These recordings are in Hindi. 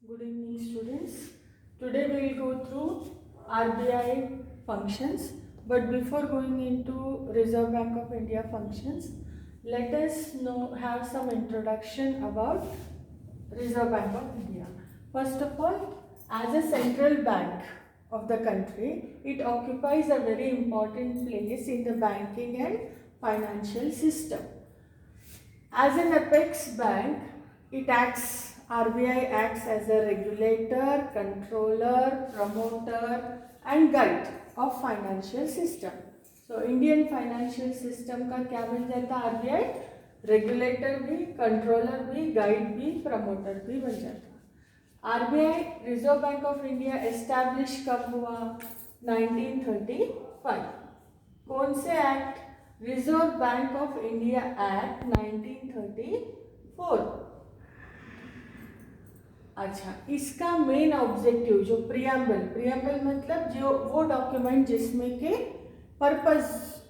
Good evening, students. Today we will go through RBI functions. But before going into Reserve Bank of India functions, let us have some introduction about Reserve Bank of India. First of all, as a central bank of the country, it occupies a very important place in the banking and financial system. As an apex bank, RBI acts as a regulator, controller, promoter and guide of financial system. So Indian financial system का क्या बन जाता है? RBI regulator भी, controller भी, guide भी, promoter भी बन जाता है. RBI Reserve Bank of India establish कब हुआ? 1935. कौन से act? Reserve bank of India act 1934. अच्छा, इसका मेन ऑब्जेक्टिव जो प्रियम्बल मतलब जो वो डॉक्यूमेंट जिसमें के पर्पस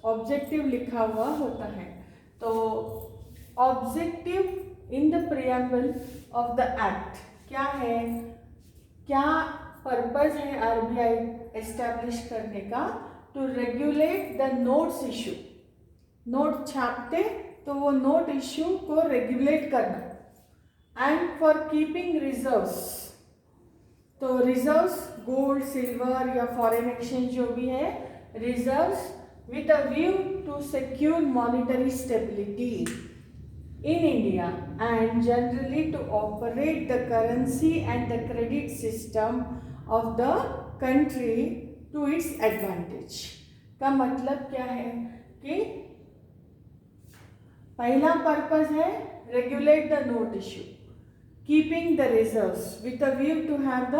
ऑब्जेक्टिव लिखा हुआ होता है. तो objective in the preamble of the act क्या है? क्या पर्पस है आरबीआई एस्टैब्लिश करने का? To regulate the notes issue. Note छापते तो वो नोट इश्यू को रेगुलेट करना. एंड फॉर कीपिंग रिजर्व्स, तो रिजर्व्स गोल्ड सिल्वर या फॉरेन एक्सचेंज जो भी है, reserves with a view to secure monetary stability in India and generally to operate the currency and the credit system of the country to its advantage. का मतलब क्या है कि पहला पर्पस है regulate the note issue, keeping the reserves with a view to have the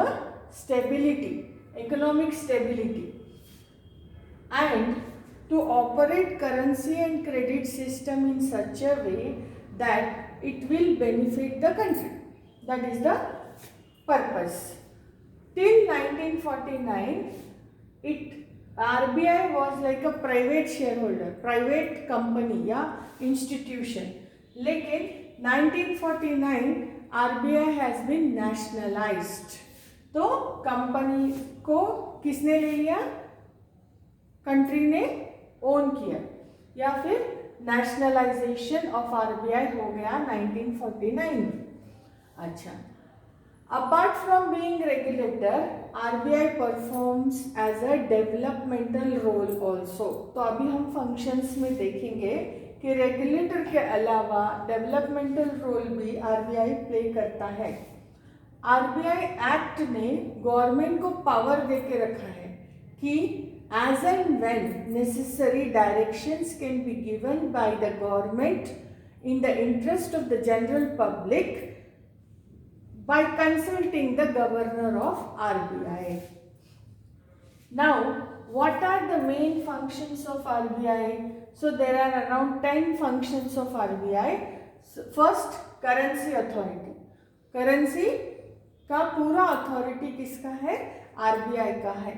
stability, economic stability, and to operate currency and credit system in such a way that it will benefit the country. That is the purpose. Till 1949, RBI was like a private shareholder, private company या institution. लेकिन 1949 RBI has been nationalized. तो कंपनी को किसने ले लिया? कंट्री ने ओन किया, या फिर नेशनलाइजेशन ऑफ आरबीआई हो गया 1949 में. अच्छा, apart from being regulator, RBI performs as a developmental role also. तो अभी हम फंक्शंस में देखेंगे कि रेगुलेटर के अलावा डेवलपमेंटल रोल भी आरबीआई प्ले करता है. आरबीआई एक्ट ने गवर्नमेंट को पावर दे के रखा है कि as and when necessary directions can be given by the government in the interest of the general public by consulting the governor of RBI. Now, what are the main functions of RBI? So there are around 10 functions of RBI. First, currency authority. Currency का पूरा अथॉरिटी किसका है? आरबीआई का है.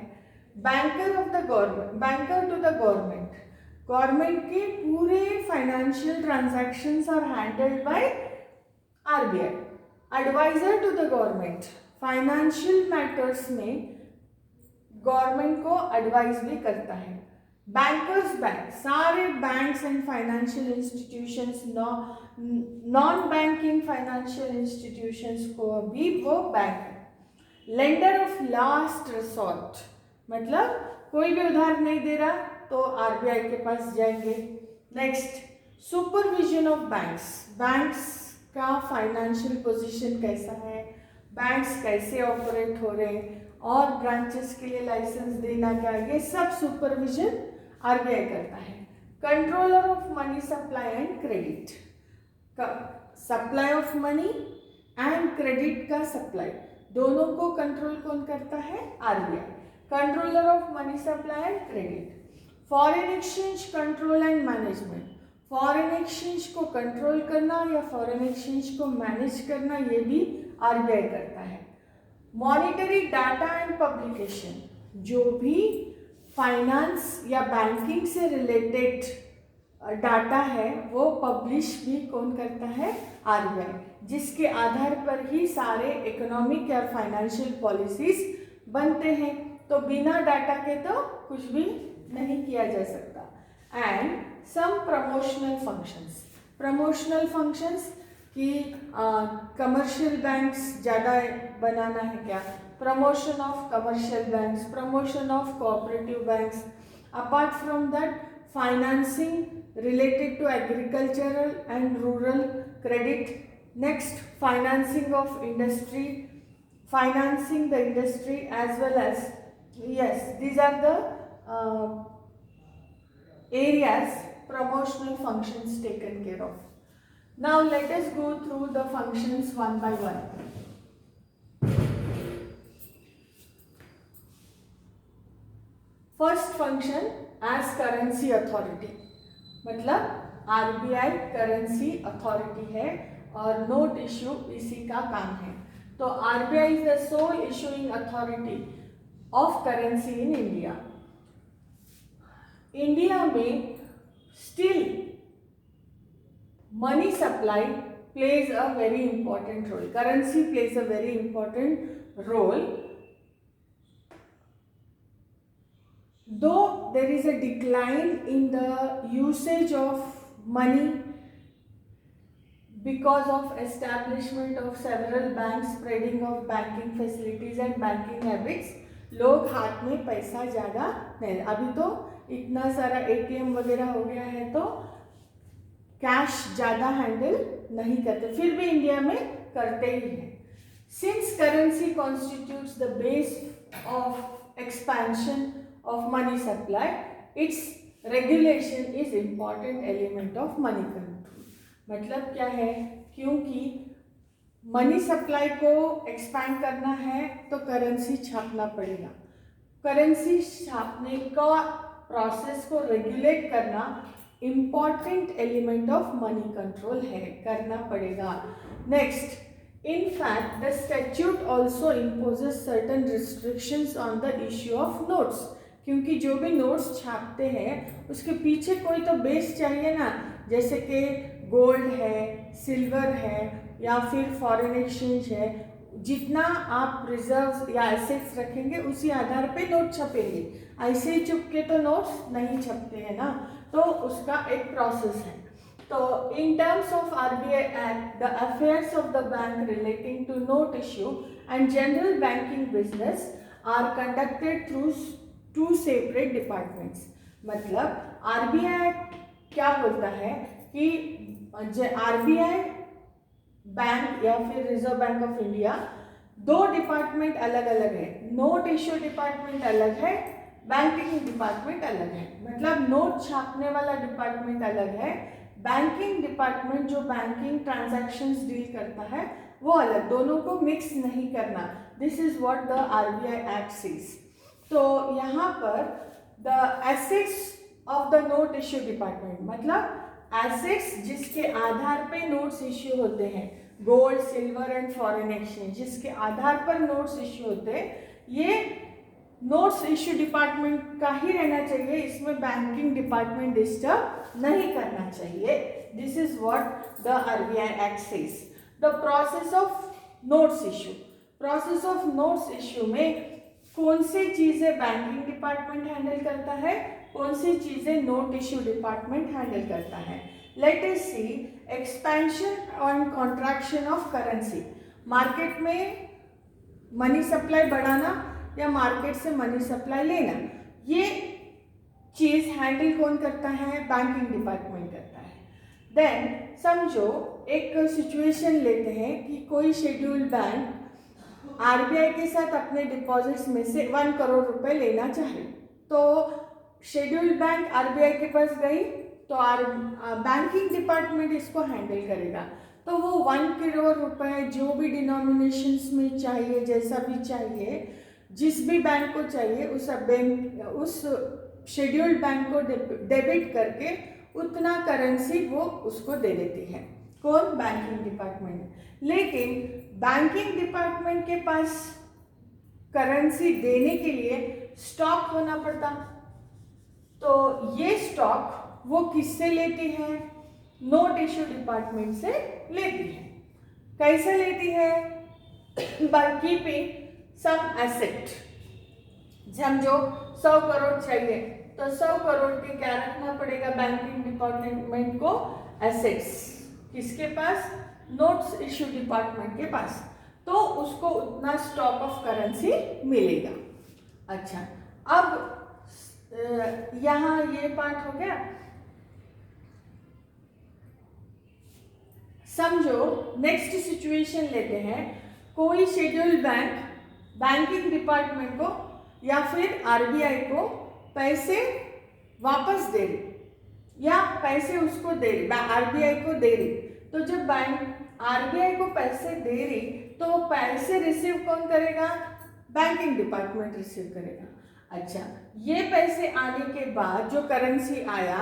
Banker of the government, banker to the government, government के पूरे financial transactions are handled by RBI. Adviser to the government, financial matters में गवर्नमेंट को एडवाइस भी करता है. बैंकर्स बैंक, सारे banks and financial institutions, non banking financial institutions को भी वो बैंक है. लेंडर ऑफ लास्ट रिसोर्ट, मतलब कोई भी उधार नहीं दे रहा तो आरबीआई के पास जाएंगे. Next, supervision of banks, banks का फाइनेंशियल पोजीशन कैसा है, बैंक्स कैसे ऑपरेट हो रहे हैं और ब्रांचेस के लिए लाइसेंस देना क्या, ये सब सुपरविजन आरबीआई करता है. Controller of money supply and credit, supply of money and credit का सप्लाई दोनों को कंट्रोल कौन करता है? RBI. Controller of money supply and credit. Foreign exchange control and management, foreign exchange को कंट्रोल करना या फॉरेन एक्सचेंज को मैनेज करना ये भी आरबीआई करता है. मॉनिटरी डाटा एंड पब्लिकेशन, जो भी फाइनेंस या बैंकिंग से रिलेटेड डाटा है वो पब्लिश भी कौन करता है? आरबीआई. जिसके आधार पर ही सारे इकोनॉमिक या फाइनेंशियल पॉलिसीज बनते हैं। तो बिना डाटा के तो कुछ भी नहीं किया जा सकता। एंड सम प्रमोशनल फंक्शंस कि कमर्शियल बैंक्स ज़्यादा बनाना है क्या, promotion of commercial banks, promotion of cooperative banks. Apart from that financing related to agricultural and rural credit. Next financing of industry, financing the industry as well as, yes, these are the areas promotional functions taken care of. Now let us go through the functions one by one. First function as currency authority, मतलब RBI करेंसी अथॉरिटी है और नोट इश्यू इसी का काम है। तो RBI is the sole issuing authority of currency in India. India में still money supply plays a very important role, currency plays a very important role, though there is a decline in the usage of money because of establishment of several banks, spreading of banking facilities and banking habits, लोग हाथ में पैसा ज़्यादा नहीं, अभी तो इतना सारा ATM वगैरह हो गया है तो कैश ज़्यादा हैंडल नहीं करते, फिर भी इंडिया में करते ही हैं। Since currency constitutes the base of expansion of money supply, its regulation is important element of money control। मतलब क्या है, क्योंकि मनी सप्लाई को एक्सपैंड करना है तो करेंसी छापना पड़ेगा, करेंसी छापने का प्रोसेस को रेगुलेट करना important element of money control है, करना पड़ेगा। Next, in fact the statute also imposes certain restrictions on the issue of notes, क्योंकि जो भी नोट्स छापते हैं उसके पीछे कोई तो बेस चाहिए ना, जैसे कि गोल्ड है, सिल्वर है या फिर फॉरेन एक्सचेंज है। जितना आप रिजर्व्स या एसेट्स रखेंगे उसी आधार पे नोट छपेंगे, ऐसे ही चुपके तो नोट्स नहीं छपते हैं ना, तो उसका एक प्रोसेस है। तो in terms of RBI Act, the affairs of the bank relating to note issue and general banking business are conducted through two separate departments. मतलब RBI क्या बोलता है कि RBI बैंक या फिर रिजर्व बैंक ऑफ इंडिया दो डिपार्टमेंट अलग अलग है, नोट इश्यू डिपार्टमेंट अलग है, बैंकिंग डिपार्टमेंट अलग है। मतलब नोट छापने वाला डिपार्टमेंट अलग है, बैंकिंग डिपार्टमेंट जो बैंकिंग ट्रांजैक्शंस डील करता है वो अलग, दोनों को मिक्स नहीं करना। This is what the RBI act says. तो यहाँ पर the assets of the note issue department, मतलब एसेट्स जिसके आधार पे नोट्स इश्यू होते हैं, gold, silver and foreign exchange, जिसके आधार पर नोट्स इश्यू होते हैं, ये नोट्स इश्यू डिपार्टमेंट का ही रहना चाहिए, इसमें बैंकिंग डिपार्टमेंट डिस्टर्ब नहीं करना चाहिए। This is what the RBI act says. The process of notes issue, process of notes issue में कौन सी चीजें बैंकिंग डिपार्टमेंट हैंडल करता है, कौन सी चीजें नोट इश्यू डिपार्टमेंट हैंडल करता है। Let us see expansion and contraction of currency. Market में मनी सप्लाई बढ़ाना या मार्केट से मनी सप्लाई लेना, ये चीज हैंडल कौन करता है, बैंकिंग डिपार्टमेंट करता है। देन समझो एक सिचुएशन लेते हैं कि कोई शेड्यूल्ड बैंक RBI के साथ अपने डिपॉजिट्स में से 1 करोड़ रुपए लेना चाहे, तो शेड्यूल्ड बैंक RBI के पास गई तो बैंकिंग डिपार्टमेंट इसको हैंडल करेगा। तो वो 1 करोड़ रुपए जो भी डिनोमिनेशंस में चाहिए, जैसा भी चाहिए, जिस भी बैंक को चाहिए, उस शेड्यूल्ड बैंक को डेबिट करके उतना करेंसी वो उसको दे देती है। कौन, बैंकिंग डिपार्टमेंट। लेकिन बैंकिंग डिपार्टमेंट के पास करेंसी देने के लिए स्टॉक होना पड़ता, तो ये स्टॉक वो किससे लेती है, नोट इश्यू डिपार्टमेंट से लेती है। कैसे लेती है? By keeping some asset. समझो 100 करोड़ चाहिए तो 100 करोड़ के क्या रखना पड़ेगा बैंकिंग डिपार्टमेंट को? एसेट्स। किसके पास? नोट्स इश्यू डिपार्टमेंट के पास। तो उसको उतना स्टॉक ऑफ करेंसी मिलेगा। अच्छा, अब यहाँ ये पार्ट हो गया। समझो नेक्स्ट सिचुएशन लेते हैं। कोई शेड्यूल्ड बैंक बैंकिंग डिपार्टमेंट को या फिर आरबीआई को पैसे वापस दे रही या पैसे उसको दे रही, आरबीआई को दे रही। तो जब बैंक आरबीआई को पैसे दे रही तो पैसे रिसीव कौन करेगा? बैंकिंग डिपार्टमेंट रिसीव करेगा। अच्छा, ये पैसे आने के बाद जो करेंसी आया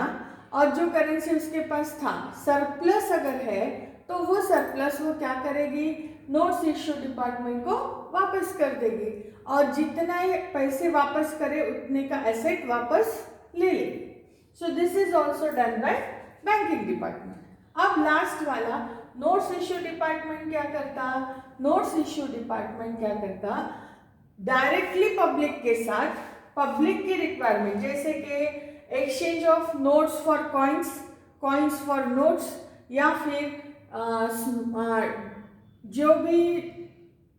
और जो करेंसी उसके पास था, सरप्लस अगर है तो वो सरप्लस वो क्या करेगी? नोट्स इश्यू डिपार्टमेंट को वापस कर देगी और जितना ये पैसे वापस करे उतने का एसेट वापस ले लेगी। So this is also done by banking department. अब लास्ट वाला नोट्स इश्यू डिपार्टमेंट क्या करता? नोट्स इश्यू डिपार्टमेंट क्या करता? डायरेक्टली पब्लिक के साथ पब्लिक की रिक्वायरमेंट, जैसे कि exchange of notes for coins, coins for notes, या फिर जो भी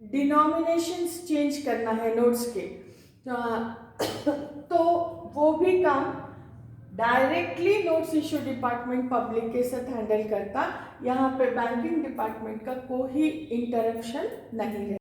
डिनोमिनेशंस चेंज करना है नोट्स के, तो वो भी काम directly notes issue department public के साथ हैंडल करता। यहाँ पे बैंकिंग डिपार्टमेंट का कोई इंटरप्शन नहीं है।